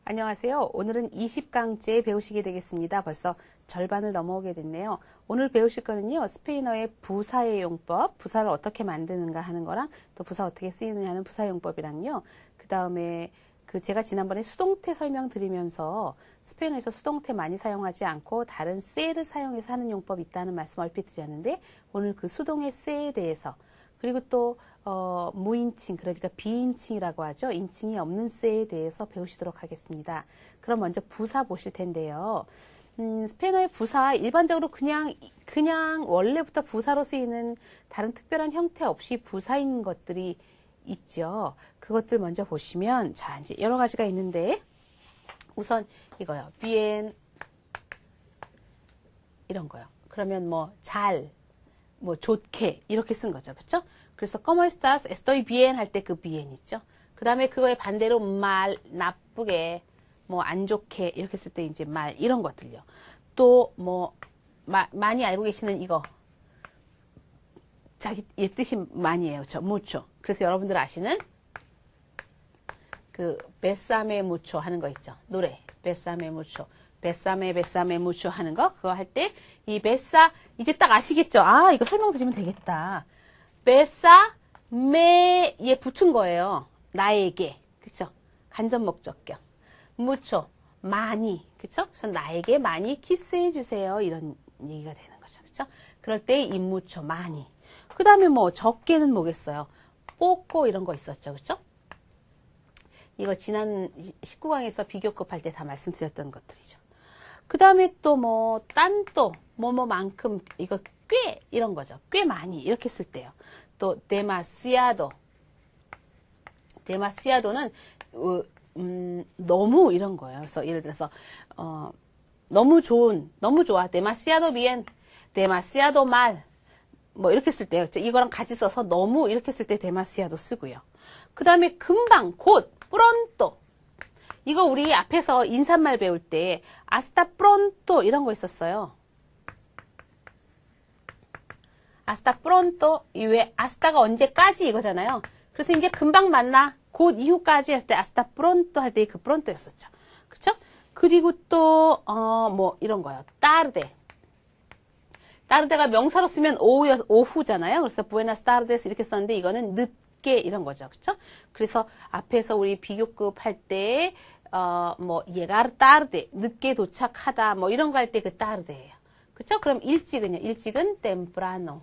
안녕하세요. 오늘은 20강째 배우시게 되겠습니다. 벌써 절반을 넘어오게 됐네요. 오늘 배우실 거는요, 스페인어의 부사의 용법, 부사를 어떻게 만드는가 하는 거랑 또 부사 어떻게 쓰이느냐 하는 부사 용법이랑요. 그 다음에 제가 지난번에 수동태 설명드리면서 스페인어에서 수동태 많이 사용하지 않고 다른 세를 사용해서 하는 용법이 있다는 말씀 얼핏 드렸는데, 오늘 그 수동의 세에 대해서, 그리고 또 무인칭, 그러니까 비인칭이라고 하죠. 인칭이 없는 세에 대해서 배우시도록 하겠습니다. 그럼 먼저 부사 보실 텐데요. 스페인어의 부사, 일반적으로 그냥 원래부터 부사로 쓰이는 다른 특별한 형태 없이 부사인 것들이 있죠. 그것들 먼저 보시면, 자, 이제 여러 가지가 있는데, 우선 이거요. bien, 이런 거요. 그러면 좋게, 이렇게 쓴 거죠. 그쵸? 그래서, ¿Cómo estás? Estoy bien 할 때 그 bien 있죠? 그 다음에 그거의 반대로 mal, 나쁘게, 안 좋게, 이렇게 쓸 때 이제 mal, 이런 것들요. 또, 많이 알고 계시는 이거. 얘 뜻이 많이에요. 그쵸? mucho. 그래서 여러분들 아시는 besame mucho 하는 거 있죠? 노래. besame mucho. besame mucho 하는 거, 그거 할 때, 이 besa, 이제 딱 아시겠죠? 아, 이거 설명드리면 되겠다. besame, 얘 붙은 거예요. 나에게. 그쵸? 간접 목적격. mucho, 많이. 그쵸? 그래서 나에게 많이 키스해주세요. 이런 얘기가 되는 거죠. 그쵸? 그럴 때 이 mucho, 많이. 그 다음에 적게는 뭐겠어요? poco 이런 거 있었죠. 그쵸? 이거 지난 19강에서 비교급 할 때 다 말씀드렸던 것들이죠. 그 다음에 또 딴또, 뭐뭐만큼, 이거 꽤, 이런 거죠. 꽤 많이, 이렇게 쓸 때요. 또, demasiado. demasiado는, 너무, 이런 거예요. 그래서 예를 들어서, 너무 좋아. demasiado bien, demasiado mal. 이렇게 쓸 때요. 이거랑 같이 써서 너무, 이렇게 쓸 때 demasiado 쓰고요. 그 다음에 금방, 곧, pronto. 이거 우리 앞에서 인사말 배울 때 hasta pronto 이런 거 있었어요. hasta pronto, 왜 hasta가 언제까지 이거잖아요. 그래서 이제 금방 만나, 곧 이후까지 할 때 hasta pronto 할 때 그 pronto였었죠. 그쵸? 그리고 또 이런 거요. tarde. tarde가 명사로 쓰면 오후잖아요. 그래서 buenas tardes 이렇게 썼는데 이거는 늦게 이런 거죠. 그쵸? 그래서 앞에서 우리 비교급 할 때 llegar tarde, 늦게 도착하다, 이런 거 할 때 그 tarde예요. 그쵸? 그럼 일찍은 temprano.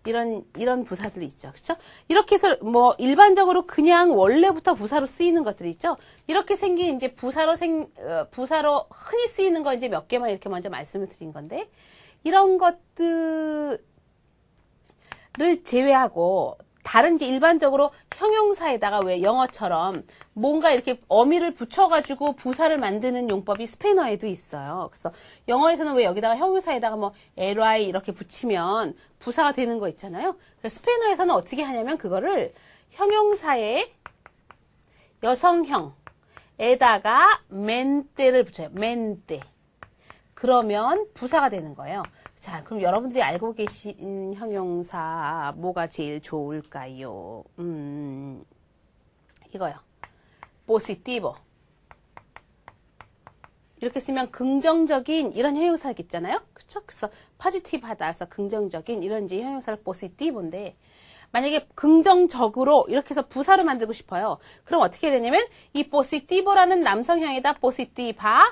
이런 부사들이 있죠. 그쵸? 이렇게 해서, 일반적으로 그냥 원래부터 부사로 쓰이는 것들이 있죠? 이렇게 생긴 이제 부사로 흔히 쓰이는 거 이제 몇 개만 이렇게 먼저 말씀을 드린 건데, 이런 것들을 제외하고, 다른 이제 일반적으로 형용사에다가 왜 영어처럼 뭔가 이렇게 어미를 붙여가지고 부사를 만드는 용법이 스페인어에도 있어요. 그래서 영어에서는 왜 여기다가 형용사에다가 ly 이렇게 붙이면 부사가 되는 거 있잖아요. 그래서 스페인어에서는 어떻게 하냐면 그거를 형용사에 여성형에다가 mente를 붙여요. mente. 그러면 부사가 되는 거예요. 자, 그럼 여러분들이 알고 계신 형용사 뭐가 제일 좋을까요? 이거요. positivo. 이렇게 쓰면 긍정적인 이런 형용사 있잖아요. 그쵸? 그래서 positive하다 해서 긍정적인 이런 이제 형용사를 positivo인데, 만약에 긍정적으로 이렇게 해서 부사로 만들고 싶어요. 그럼 어떻게 되냐면 이 positivo라는 남성형에다 positivamente.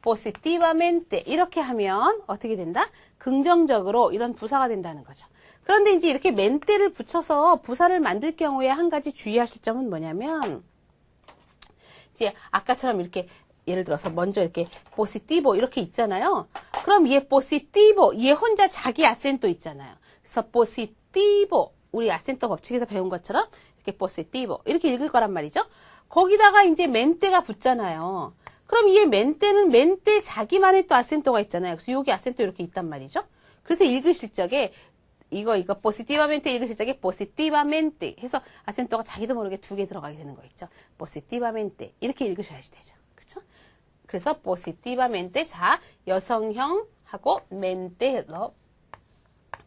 positivamente 이렇게 하면 어떻게 된다? 긍정적으로 이런 부사가 된다는 거죠. 그런데 이제 이렇게 mente를 붙여서 부사를 만들 경우에 한 가지 주의하실 점은 뭐냐면, 이제 아까처럼 이렇게 예를 들어서 먼저 이렇게 positivo 이렇게 있잖아요. 그럼 얘 positivo, 얘 혼자 자기 아센토 있잖아요. 그래서 positivo, 우리 아센토 법칙에서 배운 것처럼 이렇게 positivo 이렇게 읽을 거란 말이죠. 거기다가 이제 mente가 붙잖아요. 그럼 이 mente는 mente 자기만의 또 아센토가 있잖아요. 그래서 여기 아센토 이렇게 있단 말이죠. 그래서 읽으실 적에 이거 positivamente 읽으실 적에 positivamente 해서 아센토가 자기도 모르게 두 개 들어가게 되는 거 있죠. positivamente 이렇게 읽으셔야지 되죠. 그렇죠? 그래서 positivamente 자 여성형하고 mente 해서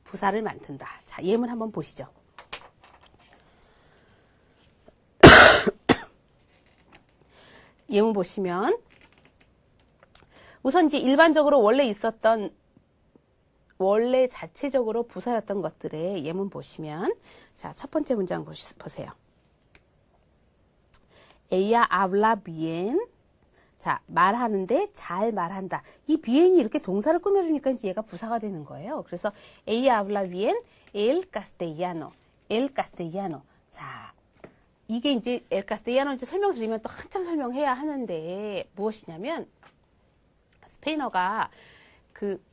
부사를 만든다. 자, 예문 한번 보시죠. 예문 보시면 우선 이제 일반적으로 원래 자체적으로 부사였던 것들의 예문 보시면 자, 첫 번째 문장 보세요. Ella habla bien. 자, 말하는데 잘 말한다. 이 bien이 이렇게 동사를 꾸며주니까 이제 얘가 부사가 되는 거예요. 그래서 Ella habla bien el castellano. El castellano. 자, 이게 이제 el castellano 이제 설명드리면 또 한참 설명해야 하는데 무엇이냐면 스페인어가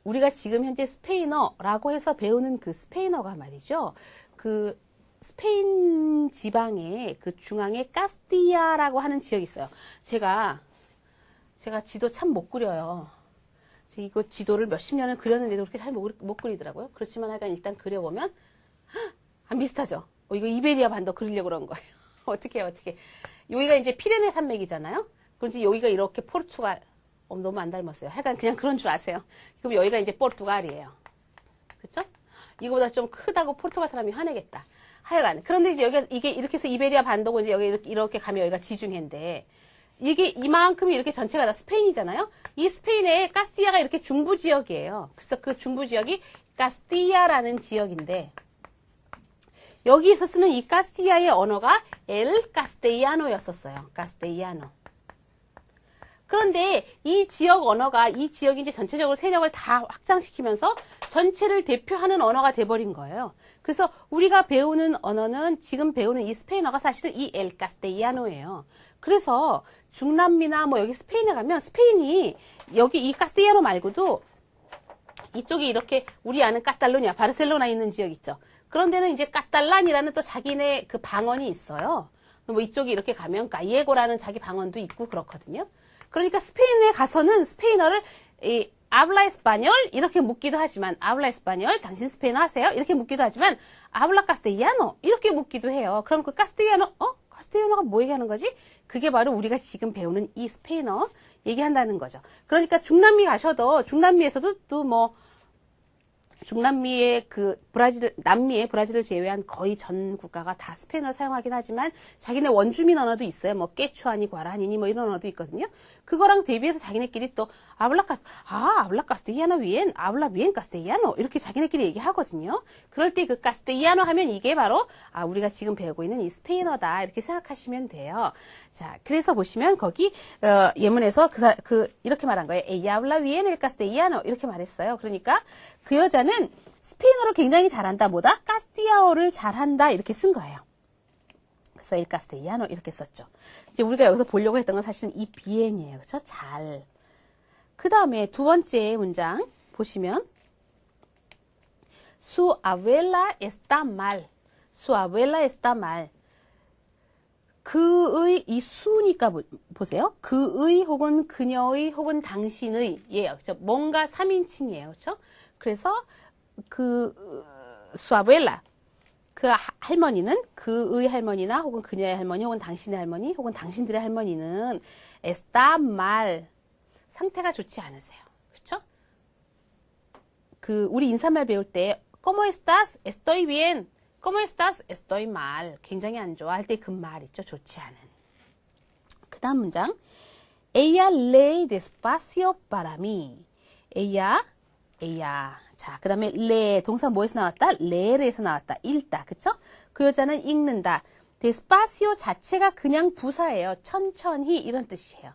우리가 지금 현재 스페인어라고 해서 배우는 그 스페인어가 말이죠. 그 스페인 지방의 그 중앙에 카스티아라고 하는 지역이 있어요. 제가 지도 참 못 그려요. 이거 지도를 몇십 년을 그렸는데도 그렇게 잘 못 그리더라고요. 그렇지만 하여간 일단 그려보면 안 비슷하죠. 이거 이베리아 반도 그리려고 그런 거예요. 어떻게. 여기가 이제 피레네 산맥이잖아요. 그런지 여기가 이렇게 포르투갈, 너무 안 닮았어요. 하여간 그냥 그런 줄 아세요. 그럼 여기가 이제 포르투갈이에요. 그쵸? 이거보다 좀 크다고 포르투갈 사람이 화내겠다. 하여간. 그런데 이제 이게 이렇게 해서 이베리아 반도고 이제 여기 이렇게 가면 여기가 지중해인데, 이게 이만큼이 이렇게 전체가 다 스페인이잖아요? 이 스페인의 카스티아가 이렇게 중부 지역이에요. 그래서 그 중부 지역이 카스티아라는 지역인데, 여기에서 쓰는 이 카스티아의 언어가 엘 카스테이아노였었어요. 카스테이아노. 그런데 이 지역 언어가 이 지역이 이제 전체적으로 세력을 다 확장시키면서 전체를 대표하는 언어가 돼버린 거예요. 그래서 우리가 배우는 언어는 지금 배우는 이 스페인어가 사실은 이 엘 카스테이아노예요. 그래서 중남미나 뭐 여기 스페인에 가면 스페인이 여기 이 카스테이아노 말고도 이쪽에 이렇게 우리 아는 카탈루냐, 바르셀로나 있는 지역 있죠. 그런 데는 이제 카탈란이라는 또 자기네 그 방언이 있어요. 뭐 이쪽에 이렇게 가면 갈레고라는 자기 방언도 있고 그렇거든요. 그러니까 스페인에 가서는 스페인어를 아블라 에스파뇰 이렇게 묻기도 하지만 아블라 에스파뇰 당신 스페인어 하세요? 이렇게 묻기도 하지만 아블라 카스테이아노 이렇게 묻기도 해요. 그럼 그 카스테이아노 카스테이아노가 뭐 얘기하는 거지? 그게 바로 우리가 지금 배우는 이 스페인어 얘기한다는 거죠. 그러니까 중남미 가셔도 중남미에서도 또 뭐 중남미의 남미의 브라질을 제외한 거의 전 국가가 다 스페인어를 사용하긴 하지만 자기네 원주민 언어도 있어요. 뭐 깨추아니, 과라니니 뭐 이런 언어도 있거든요. 그거랑 대비해서 자기네끼리 또 habla castellano bien, habla bien castellano 이렇게 자기네끼리 얘기하거든요. 그럴 때 그 castellano 하면 이게 바로 우리가 지금 배우고 있는 이 스페인어다 이렇게 생각하시면 돼요. 자, 그래서 보시면 거기 예문에서 이렇게 말한 거예요. Ella habla bien el castellano 이렇게 말했어요. 그러니까 그 여자는 스페인어를 굉장히 잘한다. 뭐다? 카스티아어를 잘한다. 이렇게 쓴 거예요. 그래서 el castellano 이렇게 썼죠. 이제 우리가 여기서 보려고 했던 건 사실은 이 비엔이에요. 그렇죠? 잘. 그 다음에 두 번째 문장 보시면 Su abuela está mal. Su abuela está mal. 그의 이 수니까 보세요. 그의 혹은 그녀의 혹은 당신의 예요. 그렇죠? 뭔가 3인칭이에요. 그렇죠? 그래서 su abuela 그 할머니는 그의 할머니나 혹은 그녀의 할머니 혹은 당신의 할머니 혹은 당신들의 할머니는 está mal 상태가 좋지 않으세요. 그렇죠? 우리 인사말 배울 때 ¿Cómo estás? Estoy bien. ¿Cómo estás? Estoy mal. 굉장히 안 좋아 할 때 그 말 있죠. 좋지 않은. 그 다음 문장 Ella lee despacio para mí. Ella 자, 그 다음에 lee 동사 뭐에서 나왔다? leer에서 나왔다. 읽다. 그쵸? 그 여자는 읽는다. despacio 자체가 그냥 부사예요. 천천히 이런 뜻이에요.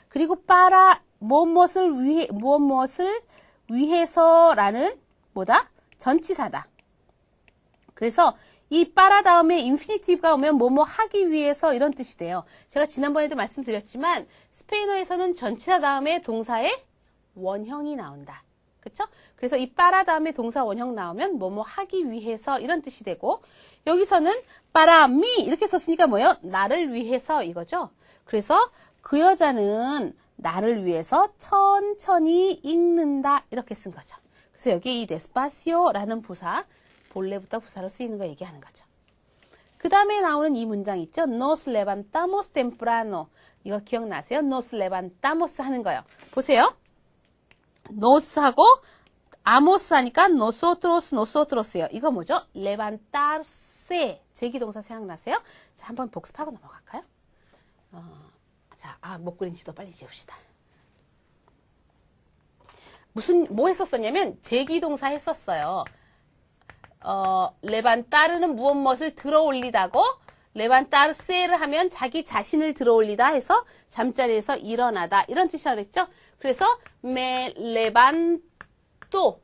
그리고 para 무엇을 위해서라는 뭐다? 전치사다. 그래서 이 para 다음에 인피니티브가 오면 뭐뭐 하기 위해서 이런 뜻이 돼요. 제가 지난번에도 말씀드렸지만 스페인어에서는 전치사 다음에 동사의 원형이 나온다. 그쵸? 그래서 이 para 다음에 동사 원형 나오면 뭐뭐 하기 위해서 이런 뜻이 되고 여기서는 para mí 이렇게 썼으니까 뭐예요? 나를 위해서 이거죠. 그래서 그 여자는 나를 위해서 천천히 읽는다 이렇게 쓴 거죠. 그래서 여기 이 despacio라는 부사 본래부터 부사로 쓰이는 거 얘기하는 거죠. 그 다음에 나오는 이 문장 있죠. Nos levantamos temprano. 이거 기억나세요? Nos levantamos 하는 거요. 보세요. Nos하고 amos 하니까 nosotros요. 이거 뭐죠? levantarse. 제기동사 생각나세요? 자, 한번 복습하고 넘어갈까요? 자, 못 그린 지도 빨리 지웁시다. 뭐 했었었냐면, 제기동사 했었어요. 레반따르는 무엇을 들어 올리다고, 레반따르세를 하면 자기 자신을 들어 올리다 해서 잠자리에서 일어나다. 이런 뜻이라고 그랬죠? 그래서, me levanto.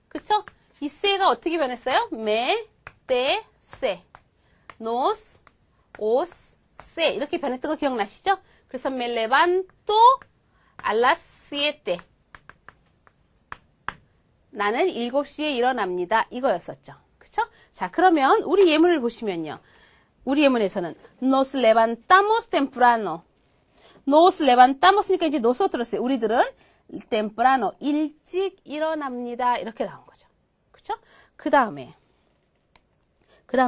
그쵸? 이 세가 어떻게 변했어요? me, te, se. nos, os, se. 이렇게 변했던 거 기억나시죠? 그래서 me levanto a las 7. 나는 7시에 일어납니다. 이거였었죠. 그쵸? 자, 그러면 우리 예문을 보시면요. 우리 예문에서는 nos levantamos temprano. nos levantamos니까 이제 nosotros요. 우리들은 temprano, 일찍 일어납니다. 이렇게 나온 거죠. 그쵸? 그 다음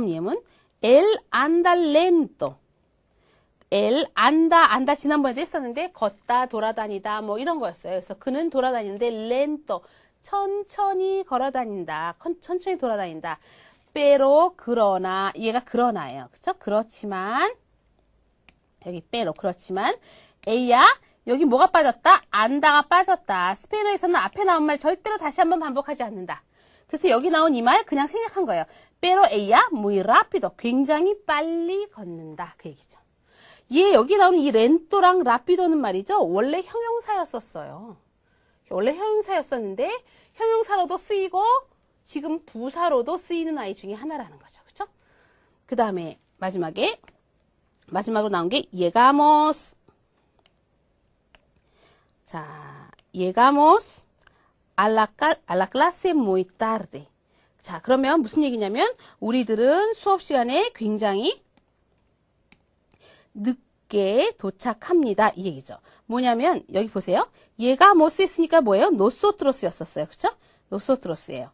예문 él anda lento. él anda 지난번에도 했었는데 걷다, 돌아다니다 뭐 이런 거였어요. 그래서 그는 돌아다니는데 lento, 천천히 걸어다닌다. 천천히 돌아다닌다. pero 그러나, 얘가 그러나예요. 그쵸? 그렇지만 여기 pero 그렇지만 ella 여기 뭐가 빠졌다? 안다가 빠졌다. 스페인어에서는 앞에 나온 말 절대로 다시 한번 반복하지 않는다. 그래서 여기 나온 이 말 그냥 생략한 거예요. pero ella muy rápido. 굉장히 빨리 걷는다. 그 얘기죠. 여기 나오는 이 렌토랑 라피도는 말이죠. 원래 형용사였었어요. 원래 형용사였었는데 형용사로도 쓰이고 지금 부사로도 쓰이는 아이 중에 하나라는 거죠. 그쵸? 그 다음에 마지막으로 나온 게 llegamos. 자, llegamos a la clase muy tarde. 자, 그러면 무슨 얘기냐면 우리들은 수업 시간에 굉장히 늦게 도착합니다. 이 얘기죠. 뭐냐면 여기 보세요. llegamos 했으니까 뭐예요? nosotros였었어요. 그쵸? nosotros예요.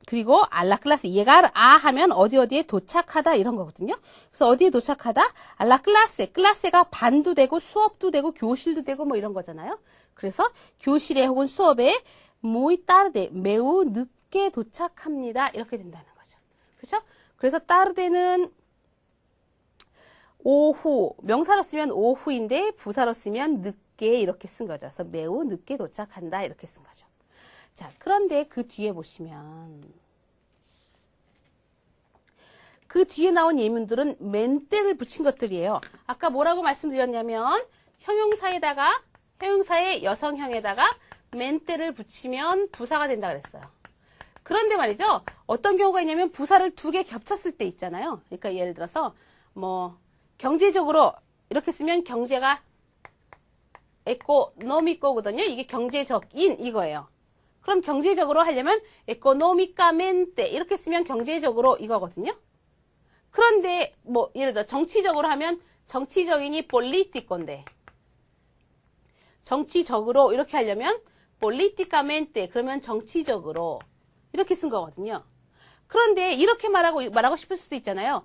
그리고 알라 클라스, llegar a 하면 어디에 도착하다 이런 거거든요. 그래서 어디에 도착하다? 알라 클라스가 반도 되고 수업도 되고 교실도 되고 뭐 이런 거잖아요. 그래서 교실에 혹은 수업에 muy tarde, 매우 늦게 도착합니다. 이렇게 된다는 거죠. 그렇죠? 그래서 tarde는 오후, 명사로 쓰면 오후인데 부사로 쓰면 늦게 이렇게 쓴 거죠. 그래서 매우 늦게 도착한다 이렇게 쓴 거죠. 자, 그런데 그 뒤에 보시면 그 뒤에 나온 예문들은 멘때를 붙인 것들이에요. 아까 뭐라고 말씀드렸냐면 형용사의 여성형에다가 멘때를 붙이면 부사가 된다 그랬어요. 그런데 말이죠. 어떤 경우가 있냐면 부사를 2개 겹쳤을 때 있잖아요. 그러니까 예를 들어서 뭐 경제적으로 이렇게 쓰면 경제가 에코노미코거든요. 이게 경제적인 이거예요. 그럼 경제적으로 하려면 económicamente 이렇게 쓰면 경제적으로 이거거든요. 그런데 뭐 예를 들어 정치적으로 하면 정치적인이 político인데 정치적으로 이렇게 하려면 políticamente 그러면 정치적으로 이렇게 쓴 거거든요. 그런데 이렇게 말하고 싶을 수도 있잖아요.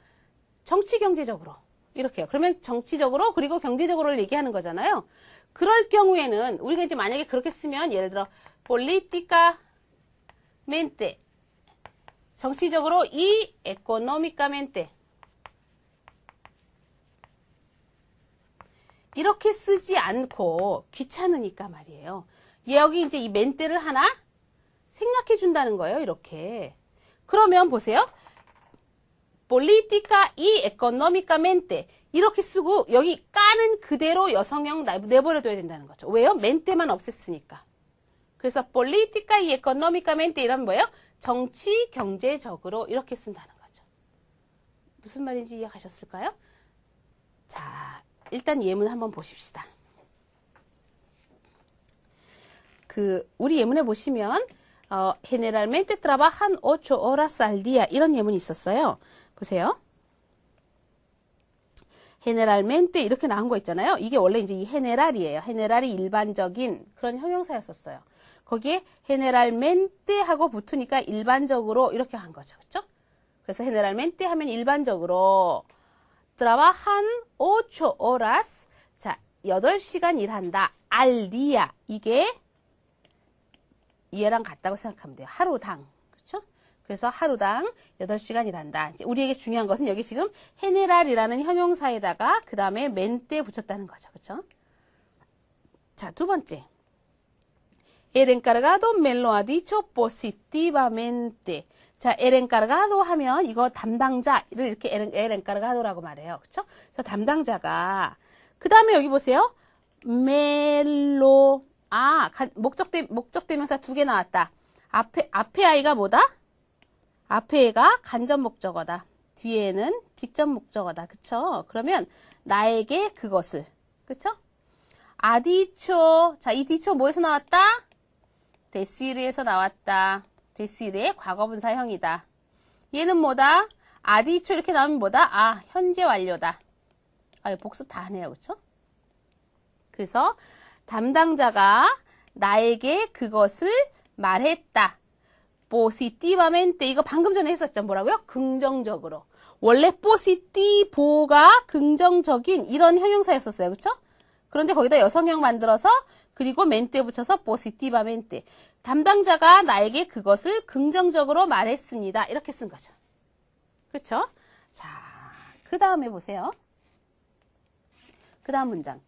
정치 경제적으로 이렇게요. 그러면 정치적으로 그리고 경제적으로를 얘기하는 거잖아요. 그럴 경우에는 우리가 이제 만약에 그렇게 쓰면 예를 들어 políticamente 정치적으로 y económicamente 이렇게 쓰지 않고 귀찮으니까 말이에요. 여기 이제 이 멘트를 하나 생략해 준다는 거예요. 이렇게. 그러면 보세요. política y económicamente 이렇게 쓰고 여기 까는 그대로 여성형 내버려둬야 된다는 거죠. 왜요? 멘트만 없앴으니까. 그래서 política y económicamente 이러면 뭐예요? 정치, 경제적으로 이렇게 쓴다는 거죠. 무슨 말인지 이해하셨을까요? 자, 일단 예문 한번 보십시다. 우리 예문에 보시면 generalmente trabajan 8 horas al día 이런 예문이 있었어요. 보세요. generalmente 이렇게 나온 거 있잖아요. 이게 원래 이제 이 general이에요. general이 일반적인 그런 형용사였었어요. 거기에 generalmente 하고 붙으니까 일반적으로 이렇게 한 거죠. 그렇죠? 그래서 generalmente 하면 일반적으로 trabajan 8 horas 자, 8시간 일한다. al día 이게 얘랑 같다고 생각하면 돼요. 하루당. 그렇죠? 그래서 하루당 8시간 일한다. 이제 우리에게 중요한 것은 여기 지금 헤네랄이라는 형용사에다가 그 다음에 mente 붙였다는 거죠. 그렇죠? 자, 두 번째. El encargado me lo ha dicho positivamente. 자, el encargado 하면 이거 담당자를 이렇게 el encargado라고 말해요. 그렇죠? 그래서 담당자가 그 다음에 여기 보세요. me lo 목적대명사 2개 나왔다. 앞에 아이가 뭐다? 앞에 애가 간접 목적어다. 뒤에는 직접 목적어다. 그쵸? 그러면 나에게 그것을. 그쵸? 아디초. 자, 이 디초 뭐에서 나왔다? 데시르에서 나왔다. 데시르의 과거분사형이다. 얘는 뭐다? 아디초 이렇게 나오면 뭐다? 아, 현재 완료다. 아, 복습 다 하네요. 그쵸? 그래서 담당자가 나에게 그것을 말했다. positivamente 이거 방금 전에 했었죠. 뭐라고요? 긍정적으로. 원래 positivo가 긍정적인 이런 형용사였었어요. 그렇죠? 그런데 거기다 여성형 만들어서 그리고 mente 붙여서 positivamente. 담당자가 나에게 그것을 긍정적으로 말했습니다. 이렇게 쓴 거죠. 그렇죠? 자, 그 다음에 보세요. 그 다음 문장.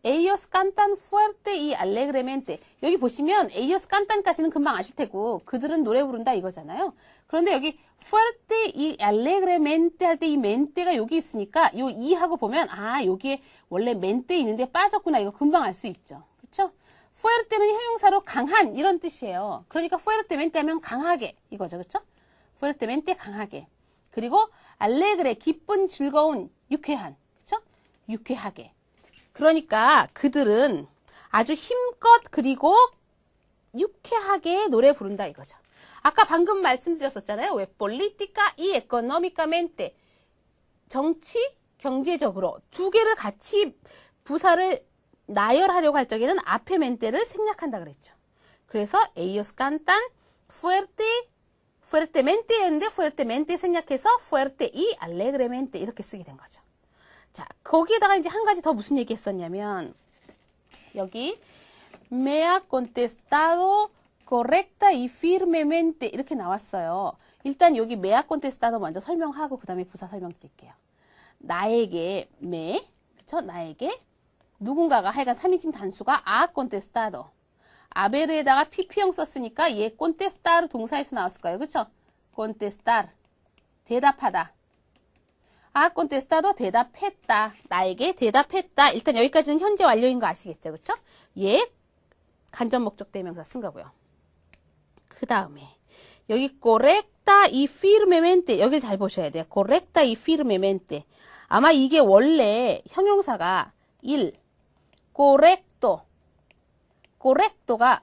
Ellos cantan fuerte y alegremente. 여기 보시면 ellos cantan까지는 금방 아실 테고 그들은 노래 부른다 이거잖아요. 그런데 여기 fuerte y alegremente 할 때 이 mente가 여기 있으니까 요 이하고 보면 아 여기에 원래 mente 있는데 빠졌구나 이거 금방 알 수 있죠. 그렇죠? fuerte는 형용사로 강한 이런 뜻이에요. 그러니까 fuertemente 하면 강하게 이거죠. 그렇죠? fuertemente 강하게. 그리고 alegre 기쁜 즐거운 유쾌한. 그렇죠? 유쾌하게. 그러니까 그들은 아주 힘껏 그리고 유쾌하게 노래 부른다 이거죠. 아까 방금 말씀드렸었잖아요. 왜 política y económicamente 정치, 경제적으로 두 개를 같이 부사를 나열하려고 할 적에는 앞에 mente를 생략한다 그랬죠. 그래서 ellos cantan fuertemente였는데 fuertemente 생략해서 fuerte y alegremente 이렇게 쓰게 된 거죠. 자, 거기에다가 이제 한 가지 더 무슨 얘기 했었냐면, 여기, me ha contestado correcta y firmemente 이렇게 나왔어요. 일단 여기 me ha contestado 먼저 설명하고 그 다음에 부사 설명드릴게요. 나에게, me, 그쵸? 나에게, 누군가가 하여간 3인칭 단수가 ha contestado. 아베르에다가 pp형 썼으니까 얘 contestar 동사에서 나왔을 거예요. 그쵸? contestar. 대답하다. 아, contestado 대답했다. 나에게 대답했다. 일단 여기까지는 현재 완료인 거 아시겠죠? 그쵸? 예, 간접 목적 대명사 쓴 거고요. 그 다음에 여기 correcta y firmemente 여길 잘 보셔야 돼요. correcta y firmemente 아마 이게 원래 형용사가 correcto가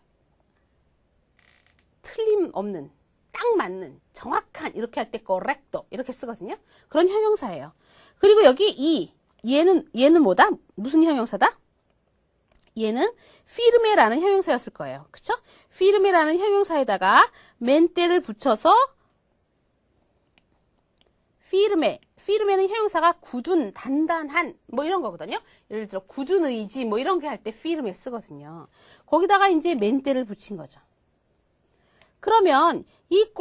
틀림없는 딱 맞는, 정확한 이렇게 할 때 correcto 이렇게 쓰거든요. 그런 형용사예요. 그리고 여기 얘는 뭐다? 무슨 형용사다? 얘는 firme라는 형용사였을 거예요. 그쵸? firme라는 형용사에다가 mente를 붙여서 firme는 형용사가 굳은, 단단한 뭐 이런 거거든요. 예를 들어 굳은 의지 뭐 이런 게 할 때 firme 쓰거든요. 거기다가 이제 mente를 붙인 거죠. 그러면 이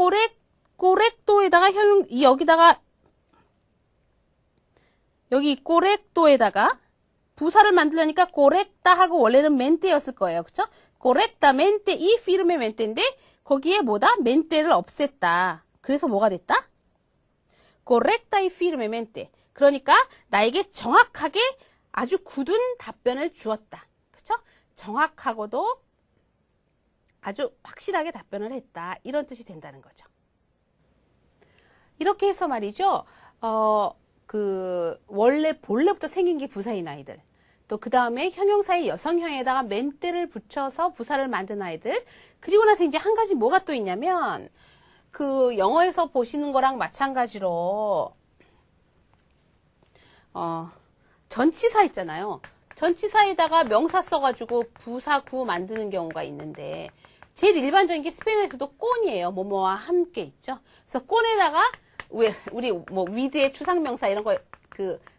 correcto에다가 여기 correcto에다가 부사를 만들려니까 correcta 하고 원래는 mente였을 거예요. 그쵸? correctamente y firmemente인데 거기에 뭐다? mente를 없앴다. 그래서 뭐가 됐다? correcta y firmemente. 그러니까 나에게 정확하게 아주 굳은 답변을 주었다. 그쵸? 정확하고도 아주 확실하게 답변을 했다. 이런 뜻이 된다는 거죠. 이렇게 해서 말이죠. 본래부터 생긴 게 부사인 아이들. 또 그 다음에 형용사의 여성형에다가 mente를 붙여서 부사를 만든 아이들. 그리고 나서 이제 한 가지 뭐가 또 있냐면, 그 영어에서 보시는 거랑 마찬가지로, 전치사 있잖아요. 전치사에다가 명사 써가지고 부사 구 만드는 경우가 있는데, 제일 일반적인 게 스페인어에서도 꼰이에요. 뭐뭐와 함께 있죠. 그래서 꼰에다가 우리 뭐 with의 추상명사 이런 거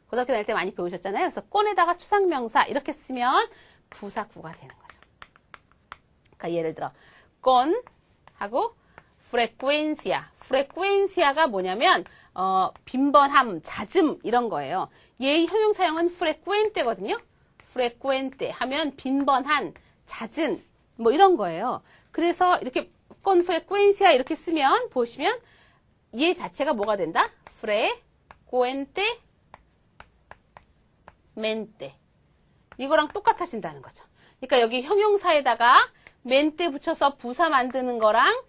고등학교 다닐 때 많이 배우셨잖아요. 그래서 꼰에다가 추상명사 이렇게 쓰면 부사 구가 되는 거죠. 그러니까 예를 들어 꼰 하고 frecuencia. frecuencia가 뭐냐면 빈번함, 잦음 이런 거예요. 얘의 형용사형은 frecuente거든요. frecuente 하면 빈번한, 잦은 뭐 이런 거예요. 그래서 이렇게 con frecuencia 이렇게 쓰면 보시면 얘 자체가 뭐가 된다? frecuentemente. 이거랑 똑같아진다는 거죠. 그러니까 여기 형용사에다가 mente 붙여서 부사 만드는 거랑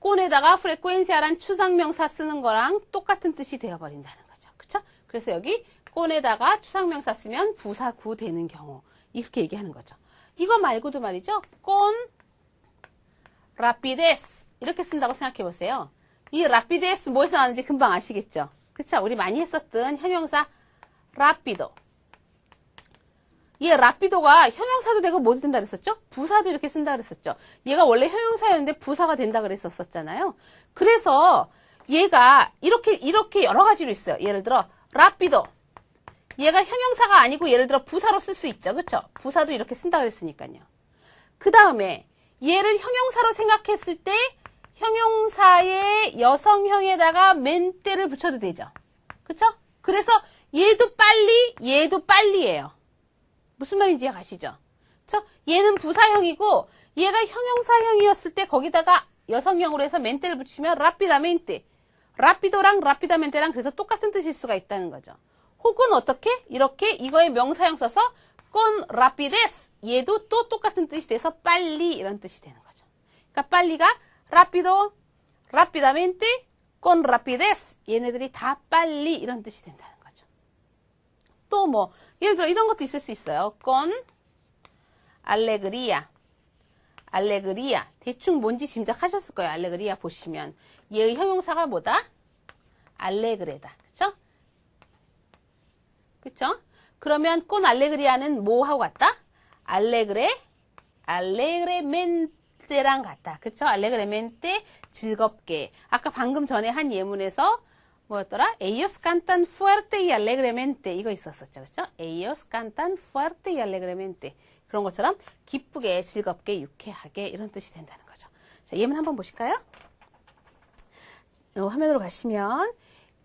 con에다가 frecuencia란 추상명사 쓰는 거랑 똑같은 뜻이 되어버린다는 거죠. 그쵸? 그래서 여기 con에다가 추상명사 쓰면 부사 구 되는 경우 이렇게 얘기하는 거죠. 이거 말고도 말이죠. con rapidez 이렇게 쓴다고 생각해 보세요. 이 rapidez 뭐에서 나왔는지 금방 아시겠죠? 그쵸? 우리 많이 했었던 형용사 rapido. 얘 라피도가 형용사도 되고 뭐도 된다 그랬었죠? 부사도 이렇게 쓴다 그랬었죠? 얘가 원래 형용사였는데 부사가 된다 그랬었잖아요. 그래서 얘가 이렇게 여러 가지로 있어요. 예를 들어 라피도. 얘가 형용사가 아니고 예를 들어 부사로 쓸 수 있죠. 그쵸? 부사도 이렇게 쓴다 그랬으니까요. 그 다음에 얘를 형용사로 생각했을 때 형용사의 여성형에다가 멘테를 붙여도 되죠. 그쵸? 그래서 얘도 빨리예요. 무슨 말인지 아시죠? 그쵸? 얘는 부사형이고 얘가 형용사형이었을 때 거기다가 여성형으로 해서 멘테를 붙이면 rapidamente. rapido랑 rapidamente랑 그래서 똑같은 뜻일 수가 있다는 거죠. 혹은 어떻게? 이렇게 이거에 명사형 써서 con rapidez. 얘도 또 똑같은 뜻이 돼서 빨리 이런 뜻이 되는 거죠. 그러니까 빨리가 rapido, rapidamente, con rapidez. 얘네들이 다 빨리 이런 뜻이 된다는 거죠. 또 뭐 예를 들어 이런 것도 있을 수 있어요. con alegría. allegria. 대충 뭔지 짐작하셨을 거예요. allegria 보시면. 얘의 형용사가 뭐다? allegre다. 그쵸? 그쵸? 그러면 con alegria는 뭐하고 같다? alegremente랑 같다. 그쵸? alegremente 즐겁게. 아까 방금 전에 한 예문에서 뭐였더라? Ellos cantan fuerte y alegremente. 이거 있었었죠. 그쵸? Ellos cantan fuerte y alegremente. 그런 것처럼 기쁘게, 즐겁게, 유쾌하게 이런 뜻이 된다는 거죠. 자, 예문 한번 보실까요? 화면으로 가시면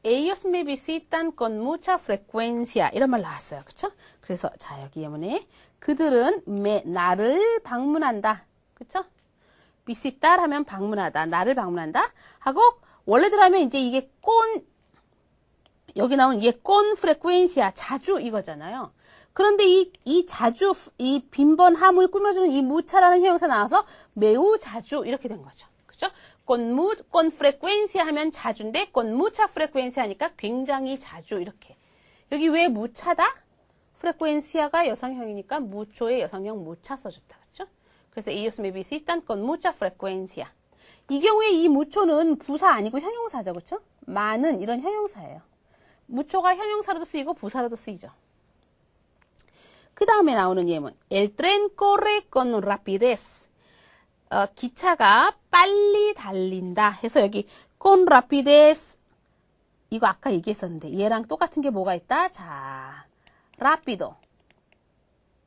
Ellos me visitan con mucha frecuencia. 이런 말 나왔어요. 그쵸? 그래서 자, 여기 예문에 그들은 나를 방문한다. 그쵸? visitar 하면 방문하다. 나를 방문한다. 하고 원래대로 하면 이제 이게 여기 나온 이게 con frecuencia, 자주 이거잖아요. 그런데 이 자주, 이 빈번함을 꾸며주는 이 mucha라는 형용사 나와서 매우 자주 이렇게 된 거죠. 그죠? con frecuencia 하면 자주인데 con mucha frecuencia 하니까 굉장히 자주 이렇게. 여기 왜 mucha다? frecuencia가 여성형이니까 mucho의 여성형 mucha 써줬다. 그죠? 그래서 ellos me visitan con mucha frecuencia. 이 경우에 이 mucho는 부사 아니고 형용사죠. 그렇죠? 많은 이런 형용사예요. 무초가 형용사로도 쓰이고 부사로도 쓰이죠. 그 다음에 나오는 예문. El tren corre con rapidez. 기차가 빨리 달린다 해서 여기 con rapidez 이거 아까 얘기했었는데 얘랑 똑같은 게 뭐가 있다? 자, rapido.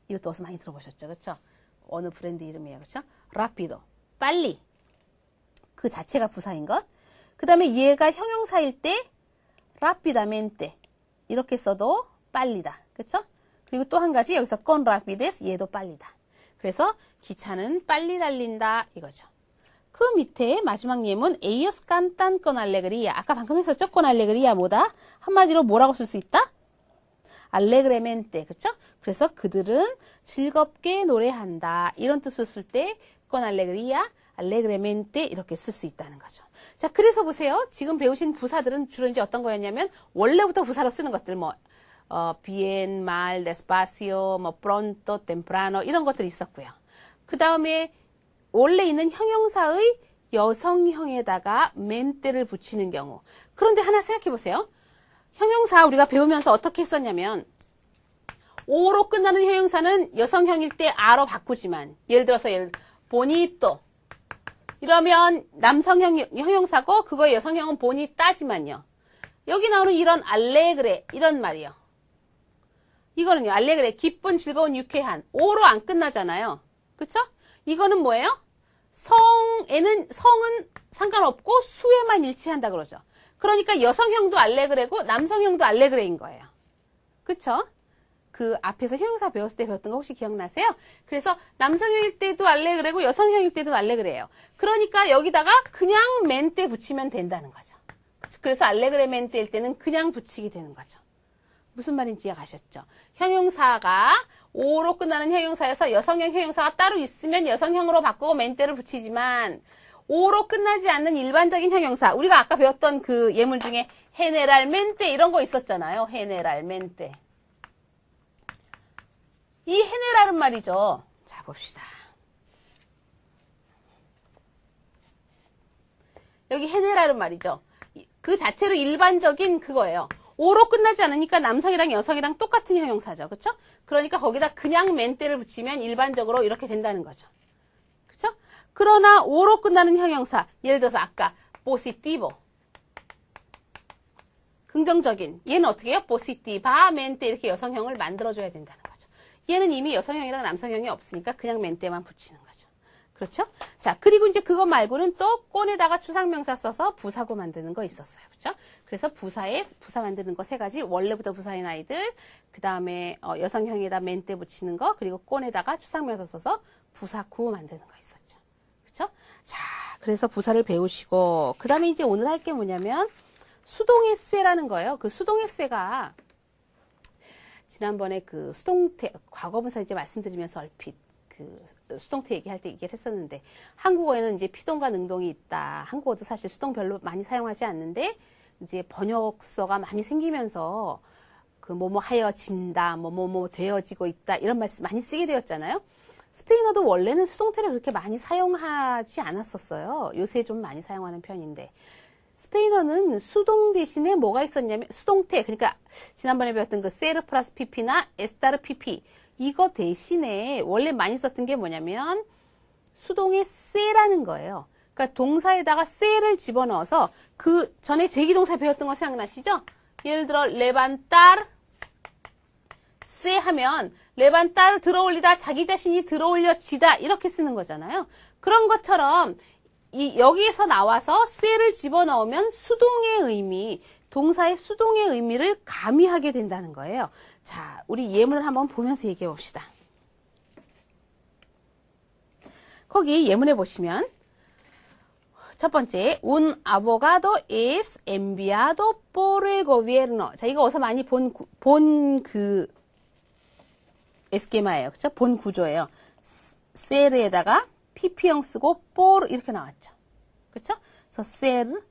이것도 어디서 많이 들어보셨죠? 그렇죠? 어느 브랜드 이름이에요. 그렇죠? rapido. 빨리. 그 자체가 부사인 것. 그 다음에 얘가 형용사일 때 rapidamente 이렇게 써도 빨리다. 그쵸? 그리고 또 한 가지 여기서 con rapidez 얘도 빨리다. 그래서 기차는 빨리 달린다 이거죠. 그 밑에 마지막 예문 ellos cantan con alegría. 아까 방금 했었죠? con alegría 뭐다? 한마디로 뭐라고 쓸 수 있다? alegremente. 그쵸? 그래서 그들은 즐겁게 노래한다. 이런 뜻을 쓸 때 con alegría, alegremente 이렇게 쓸 수 있다는 거죠. 자, 그래서 보세요. 지금 배우신 부사들은 주로 이제 어떤 거였냐면 원래부터 부사로 쓰는 것들 bien, mal, despacio, pronto, temprano 이런 것들이 있었고요. 그 다음에 원래 있는 형용사의 여성형에다가 mente를 붙이는 경우. 그런데 하나 생각해 보세요. 형용사 우리가 배우면서 어떻게 했었냐면 o로 끝나는 형용사는 여성형일 때 a로 바꾸지만 예를 들어서 bonito 이러면 남성형 형용사고 그거의 여성형은 bonita지만요. 여기 나오는 이런 allegre 이런 말이요. 이거는요. allegre 기쁜, 즐거운, 유쾌한. o로 안 끝나잖아요. 그쵸? 이거는 뭐예요? 성은 상관없고 수에만 일치한다 그러죠. 그러니까 여성형도 알레그레고 남성형도 알레그레인 거예요. 그쵸? 그 앞에서 형용사 배웠을 때 배웠던 거 혹시 기억나세요? 그래서 남성형일 때도 알레그레고 여성형일 때도 알레그레예요. 그러니까 여기다가 그냥 멘때 붙이면 된다는 거죠. 그래서 알레그레 멘때일 때는 그냥 붙이게 되는 거죠. 무슨 말인지 이해가셨죠? 형용사가 오로 끝나는 형용사여서 여성형 형용사가 따로 있으면 여성형으로 바꾸고 멘때를 붙이지만 오로 끝나지 않는 일반적인 형용사, 우리가 아까 배웠던 그 예문 중에 헤네랄멘테 이런 거 있었잖아요. 헤네랄멘테. 이 헤네랄은 말이죠. 자, 봅시다. 여기 헤네랄은 말이죠. 그 자체로 일반적인 그거예요. 오로 끝나지 않으니까 남성이랑 여성이랑 똑같은 형용사죠. 그쵸? 그러니까 거기다 그냥 멘때를 붙이면 일반적으로 이렇게 된다는 거죠. 그쵸? 그러나 오로 끝나는 형용사, 예를 들어서 아까 positivo, 긍정적인, 얘는 어떻게 해요? positivamente 이렇게 여성형을 만들어줘야 된다는 거죠. 얘는 이미 여성형이랑 남성형이 없으니까 그냥 멘때만 붙이는 거죠. 그렇죠? 자, 그리고 이제 그거 말고는 또 꼰에다가 추상명사 써서 부사구 만드는 거 있었어요. 그렇죠? 그래서 부사 만드는 거 세 가지, 원래부터 부사인 아이들, 그 다음에 여성형에다 멘때 붙이는 거, 그리고 꼰에다가 추상명사 써서 부사구 만드는 거 있었죠. 그렇죠? 자, 그래서 부사를 배우시고, 그 다음에 이제 오늘 할 게 뭐냐면 수동에세라는 거예요. 그 수동에세가 지난번에 그 수동태 과거분사 이제 말씀드리면서 얼핏 그 수동태 얘기할 때 얘기를 했었는데, 한국어에는 이제 피동과 능동이 있다. 한국어도 사실 수동 별로 많이 사용하지 않는데 이제 번역서가 많이 생기면서 그 뭐뭐 하여진다, 뭐뭐 되어지고 있다 이런 말씀 많이 쓰게 되었잖아요. 스페인어도 원래는 수동태를 그렇게 많이 사용하지 않았었어요. 요새 좀 많이 사용하는 편인데, 스페인어는 수동 대신에 뭐가 있었냐면 수동태, 그러니까 지난번에 배웠던 그 세르 플러스 pp나 에스타르 pp 이거 대신에 원래 많이 썼던 게 뭐냐면 수동의 세라는 거예요. 그러니까 동사에다가 세를 집어넣어서 그 전에 제기동사 배웠던 거 생각나시죠? 예를 들어 레반따르 세 하면 레반따르 들어올리다, 자기 자신이 들어올려지다 이렇게 쓰는 거잖아요. 그런 것처럼 여기에서 나와서 세를 집어넣으면 수동의 의미, 동사의 수동의 의미를 가미하게 된다는 거예요. 자, 우리 예문을 한번 보면서 얘기해 봅시다. 거기 예문에 보시면 첫 번째, un abogado es enviado por el gobierno. 자, 이거 어서 많이 본 그 에스케마예요. 그쵸? 본 구조예요. ser에다가 pp형 쓰고 por 이렇게 나왔죠. 그쵸? 그래서 ser,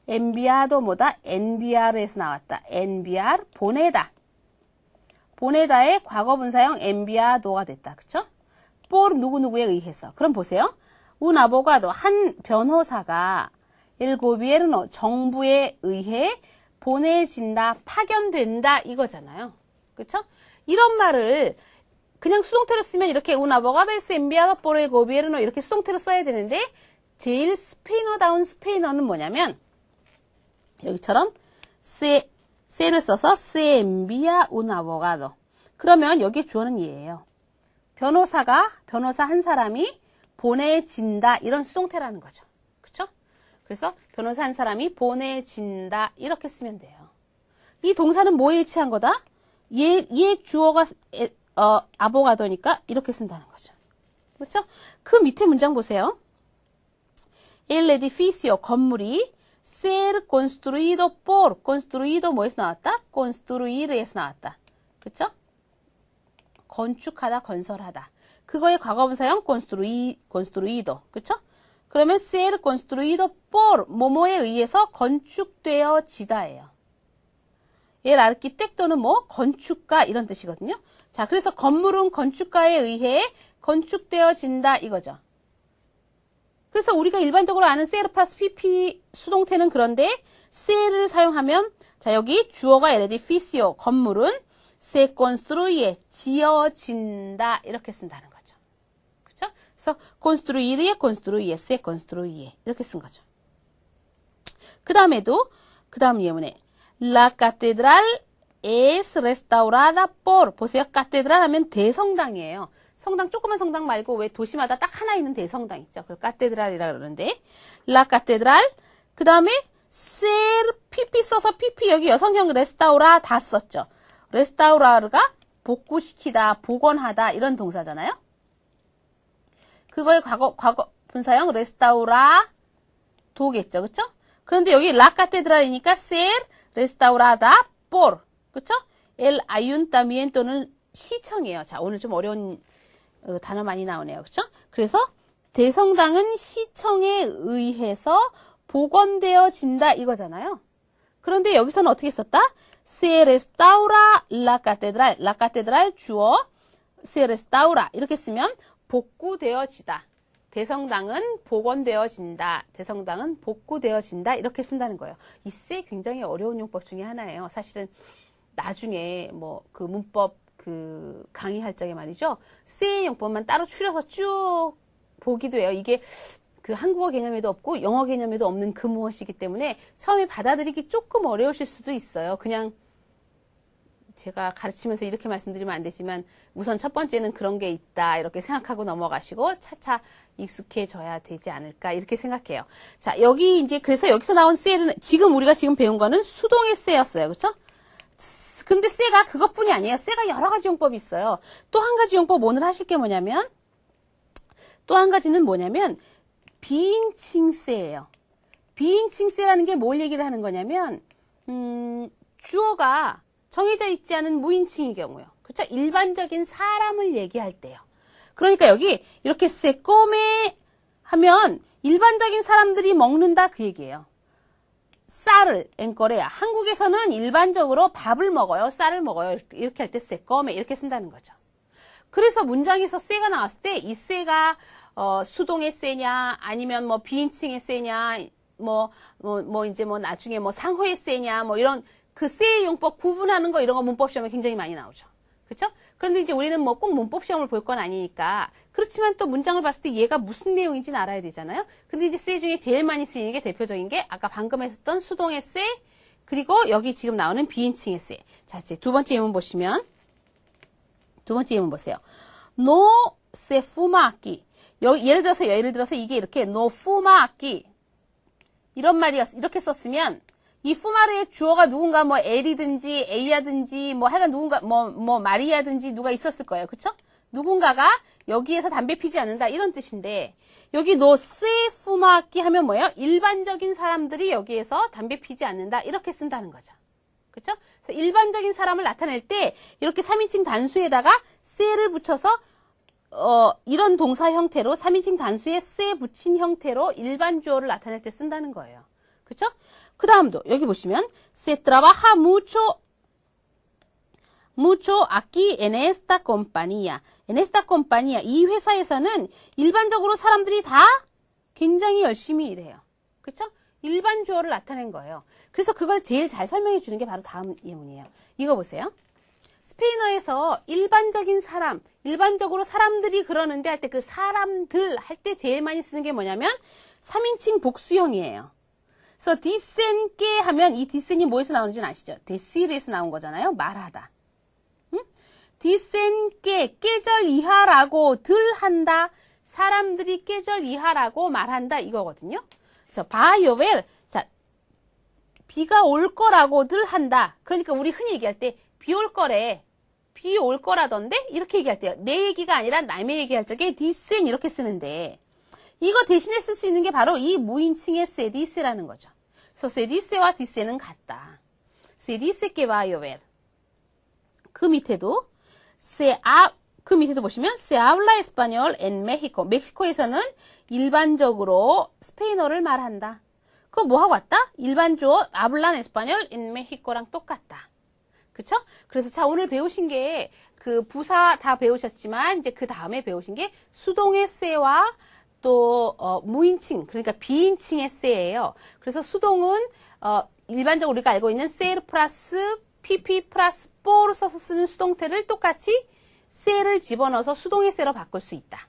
enviado 뭐다? enviar에서 나왔다. enviar, 보내다. 보내다의 과거분사형 enviado가 됐다. 그쵸? por 누구누구에 의해서. 그럼 보세요. un abogado, 한 변호사가 el gobierno, 정부에 의해 보내진다, 파견된다 이거잖아요. 그쵸? 이런 말을 그냥 수동태로 쓰면 이렇게 un abogado es enviado por el gobierno 이렇게 수동태로 써야 되는데, 제일 스페인어다운 스페인어는 뭐냐면 여기처럼 se를 써서 se envía un abogado. 그러면 여기 주어는 얘예요. 변호사 한 사람이 보내진다 이런 수동태라는 거죠. 그쵸? 그래서 변호사 한 사람이 보내진다 이렇게 쓰면 돼요. 이 동사는 뭐에 일치한 거다? 얘 주어가 아보가도니까 이렇게 쓴다는 거죠. 그렇죠? 그 밑에 문장 보세요. El edificio, 건물이 ser construido por, construido 뭐에서 나왔다? construir에서 나왔다. 그렇죠? 건축하다, 건설하다. 그거의 과거분사형 construido. 그렇죠? 그러면 ser construido por, 뭐뭐에 의해서 건축되어지다예요. El arquitecto는 뭐? 건축가 이런 뜻이거든요. 자, 그래서 건물은 건축가에 의해 건축되어진다 이거죠. 그래서 우리가 일반적으로 아는 ser 플러스 pp 수동태는 그런데 ser를 사용하면, 자, 여기 주어가 el edificio, 건물은 se construye, 지어진다 이렇게 쓴다는 거죠. 그렇죠? 그래서 construir에 construye, se construye 이렇게 쓴 거죠. 그 다음 예문에 La catedral es restaurada por, 보세요. 카테드랄 하면 대성당이에요. 성당, 조그만 성당 말고 왜 도시마다 딱 하나 있는 대성당 있죠. 그걸 카테드랄이라 그러는데, 라 카테드랄. 그 다음에 ser PP 써서 PP 여기 여성형 레스타우라 다 썼죠. 레스타우라가 복구시키다, 복원하다 이런 동사잖아요. 그거의 과거 분사형 레스타우라 도겠죠. 그쵸? 그런데 여기 라 카테드랄이니까 ser restaurada por. 그쵸? el ayuntamiento는 시청이에요. 자, 오늘 좀 어려운 단어 많이 나오네요. 그쵸? 그래서 대성당은 시청에 의해서 복원되어진다 이거잖아요. 그런데 여기서는 어떻게 썼다? Se restaura la catedral. La catedral 주어 se restaura 이렇게 쓰면 복구되어지다. 대성당은 복원되어진다. 대성당은 복구되어진다. 이렇게 쓴다는 거예요. 이 se 굉장히 어려운 용법 중에 하나예요. 사실은 나중에 뭐 그 문법 그 강의할 적에 말이죠. se 용법만 따로 추려서 쭉 보기도 해요. 이게 그 한국어 개념에도 없고 영어 개념에도 없는 그 무엇이기 때문에 처음에 받아들이기 조금 어려우실 수도 있어요. 그냥 제가 가르치면서 이렇게 말씀드리면 안 되지만 우선 첫 번째는 그런 게 있다 이렇게 생각하고 넘어가시고 차차 익숙해져야 되지 않을까 이렇게 생각해요. 자, 여기 이제 그래서 여기서 나온 셀은 지금 우리가 지금 배운 거는 수동의 셀였어요. 그렇죠? 근데 셀가 그것뿐이 아니에요. 셀가 여러 가지 용법이 있어요. 또 한 가지 용법 오늘 하실 게 뭐냐면 또 한 가지는 뭐냐면 비인칭세예요. 비인칭세라는 게 뭘 얘기를 하는 거냐면 주어가 정해져 있지 않은 무인칭의 경우요. 그렇죠? 일반적인 사람을 얘기할 때요. 그러니까 여기 이렇게 se come 하면 일반적인 사람들이 먹는다 그 얘기예요. 쌀을 엔거레야. 한국에서는 일반적으로 밥을 먹어요. 쌀을 먹어요. 이렇게 할 때 se come 이렇게 쓴다는 거죠. 그래서 문장에서 se가 나왔을 때 이 se가 수동의 se냐 아니면 뭐 비인칭의 se냐 이제 나중에 뭐 상호의 se냐 뭐 이런 그 세의 용법 구분하는 거 이런 거 문법 시험에 굉장히 많이 나오죠. 그렇죠? 그런데 이제 우리는 뭐 꼭 문법 시험을 볼 건 아니니까 그렇지만 또 문장을 봤을 때 얘가 무슨 내용인지는 알아야 되잖아요. 근데 이제 세 중에 제일 많이 쓰이는 게 대표적인 게 아까 방금 했었던 수동의 세 그리고 여기 지금 나오는 비인칭의 세. 자, 이제 두 번째 예문 보시면 두 번째 예문 보세요. No se fuma aquí. 여기 예를 들어서 이게 이렇게 no fuma aquí 이런 말이었어. 이렇게 썼으면 이 푸마르의 주어가 누군가 뭐 엘이든지 에이야든지 뭐 하여간 누군가 뭐 마리아든지 누가 있었을 거예요. 그쵸? 누군가가 여기에서 담배 피지 않는다 이런 뜻인데 여기 no se fuma aquí 하면 뭐예요? 일반적인 사람들이 여기에서 담배 피지 않는다 이렇게 쓴다는 거죠. 그쵸? 그래서 일반적인 사람을 나타낼 때 이렇게 3인칭 단수에다가 se를 붙여서 이런 동사 형태로 3인칭 단수에 se 붙인 형태로 일반 주어를 나타낼 때 쓴다는 거예요. 그쵸? 그 다음도 여기 보시면 se trabaja mucho aquí en esta compañía. en esta compañía. 이 회사에서는 일반적으로 사람들이 다 굉장히 열심히 일해요. 그쵸? 일반 주어를 나타낸 거예요. 그래서 그걸 제일 잘 설명해 주는 게 바로 다음 예문이에요. 이거 보세요. 스페인어에서 일반적인 사람, 일반적으로 사람들이 그러는데 할 때 그 사람들 할 때 제일 많이 쓰는 게 뭐냐면 3인칭 복수형이에요. 그래서 dicen que 하면 이 dicen이 뭐에서 나오는지는 아시죠? decir에서 나온 거잖아요. 말하다. 응? dicen que 계절 이하라고 들 한다. 사람들이 계절 이하라고 말한다 이거거든요. 그래서 va a llover. 자, 비가 올 거라고들 한다. 그러니까 우리 흔히 얘기할 때 비 올 거래. 비 올 거라던데? 이렇게 얘기할 때요. 내 얘기가 아니라 남의 얘기할 적에 dicen 이렇게 쓰는데 이거 대신에 쓸 수 있는 게 바로 이 무인칭의 se dice라는 거죠. 그래서 se dice와 dice는 같다. se dice que va a llover. 그 밑에도 그 밑에도 보시면 se habla español en México. 멕시코에서는 일반적으로 스페인어를 말한다. 그거 뭐 하고 왔다? 일반 주어 hablan español en México랑 똑같다. 그쵸? 그래서 자 오늘 배우신 게 그 부사 다 배우셨지만 이제 그 다음에 배우신 게 수동의 se와 또 무인칭 그러니까 비인칭의 se예요. 그래서 수동은 일반적으로 우리가 알고 있는 ser 플러스 pp 플러스 por를 써서 쓰는 수동태를 똑같이 se를 집어넣어서 수동의 se로 바꿀 수 있다.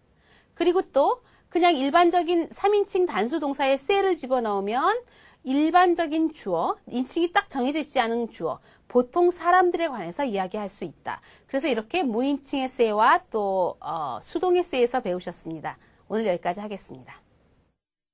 그리고 또 그냥 일반적인 3인칭 단수 동사에 se를 집어넣으면 일반적인 주어, 인칭이 딱 정해져 있지 않은 주어, 보통 사람들에 관해서 이야기할 수 있다. 그래서 이렇게 무인칭의 say와 또 수동의 say에서 배우셨습니다. 오늘 여기까지 하겠습니다.